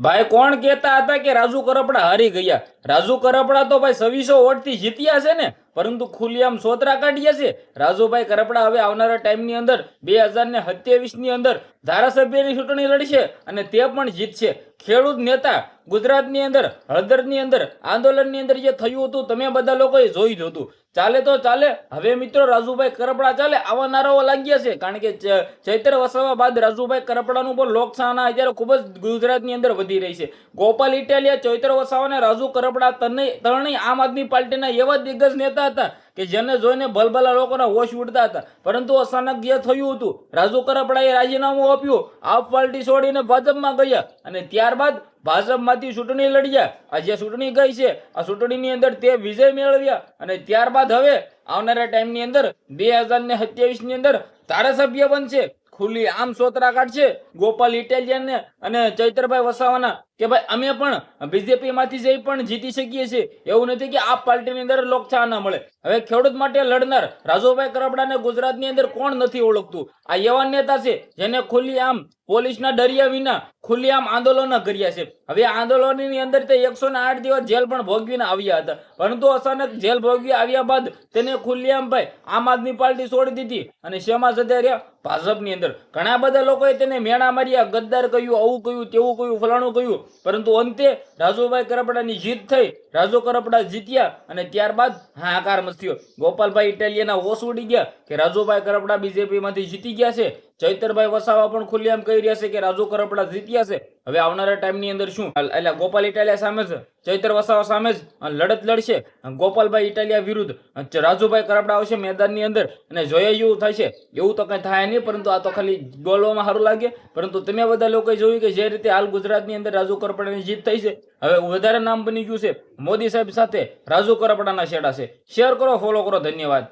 ભાઈ કોણ કહેતા હતા કે રાજુ કરપડા હારી ગયા? રાજુ કરપડા તો ભાઈ 2600 વોટથી જીત્યા છે ને, પરંતુ ખુલ્લેઆમ સોતરા કાઢ્યા છે. રાજુભાઈ કરપડા હવે આવનારા ટાઈમની અંદર 2027 ની અંદર ધારાસભ્યની ચૂંટણી લડશે અને તે પણ જીતશે. ખેડૂત નેતા ગુજરાતની અંદર હળદરની અંદર આંદોલનની અંદર જે થયું હતું તમે બધા લોકોએ જોઈ જ હતું. ચાલે તો ચાલે. હવે મિત્રો રાજુભાઈ કરપડા ચાલે આવા નારાઓ લાગ્યા છે, કારણ કે ચૈત્ર વસાવા બાદ રાજુભાઈ કરપડાનું પણ લોકચાહના અત્યારે ખૂબ જ ગુજરાતની અંદર વધી રહી છે. ગોપાલ ઇટાલિયા, ચૈત્ર વસાવા અને રાજુ કરપડા ત્રણેય આમ આદમી પાર્ટીના એવા દિગ્ગજ નેતા હતા કે જેને જોઈને ભલભલા લોકોના હોશ ઉડતા હતા. પરંતુ અચાનક જે થયું હતું, રાજુ કરપડાએ રાજીનામું આપ્યું, આપ પાર્ટી છોડીને ભાજપમાં ગયા અને ત્યારબાદ ભાજપમાંથી ચૂંટણી લડ્યા. આ જે ચૂંટણી ગઈ છે આ ચૂંટણીની અંદર તે વિજય મેળવ્યા અને ત્યારબાદ હવે આવનારા ટાઈમની અંદર 2027 ની અંદર ધારાસભ્ય બનશે. ખુલ્લી આમ સોતરા કાઢશે ગોપાલ ઇટાલિયનને અને ચૈત્રભાઈ વસાવાના કે ભાઈ અમે પણ બીજેપી માંથી જઈ પણ જીતી શકીએ છીએ. એવું નથી કે આ પાર્ટીની અંદર લોકચાહ ના મળે. હવે ખેડૂત માટે લડનાર રાજુભાઈ કરપડાને ગુજરાતની અંદર કોણ નથી ઓળખતું? આ એવા નેતા છે જેને ખુલ્લી આમ પોલીસના ડર્યા વિના ખુલ્લી આમ આંદોલન કર્યા છે. હવે આંદોલનની અંદર તે 108 દિવસ જેલ પણ ભોગવીને આવ્યા હતા, પરંતુ અચાનક જેલ ભોગવી આવ્યા બાદ તેને ખુલ્લી આમ ભાઈ આમ આદમી પાર્ટી છોડી દીધી અને શેમાં જતા રહ્યા? ભાજપની અંદર. ઘણા બધા લોકોએ તેને મેણા માર્યા, ગદ્દાર કહ્યું, આવું કહ્યું, તેવું કહ્યું, ફલાણું કહ્યું, પરંતુ અંતે રાજુભાઈ કરપડાની જીત થઈ. રાજુ કરપડા જીત્યા અને ત્યારબાદ હાહાકાર મચ્યો. ગોપાલભાઈ ઇટાલિયાના હોશ ઉડી ગયા કે રાજુભાઈ કરપડા બીજેપી માંથી જીતી ગયા છે. ચૈતરભાઈ વસાવા પણ ખુલ્લેઆમ કહી રહ્યા છે કે રાજુ કરપડા જીત્યા છે. હવે આવનારા ટાઈમની અંદર શું એટલે ગોપાલ ઇટાલિયા સામે જ ચૈતર વસાવા સામે જ લડત લડશે. ગોપાલભાઈ ઇટાલિયા વિરુદ્ધ રાજુભાઈ કરપડા આવશે મેદાનની અંદર અને જોઈએ એવું થશે. એવું તો કઈ થાય નહીં, પરંતુ આ તો ખાલી બોલવામાં સારું લાગે. પરંતુ તમે બધા લોકોએ જોયું કે જે રીતે હાલ ગુજરાતની અંદર રાજુ કરપડાની જીત થઈ છે, હવે વધારે નામ બની ગયું છે મોદી સાહેબ સાથે રાજુ કરપડાના છેડા છે. શેર કરો, ફોલો કરો. ધન્યવાદ.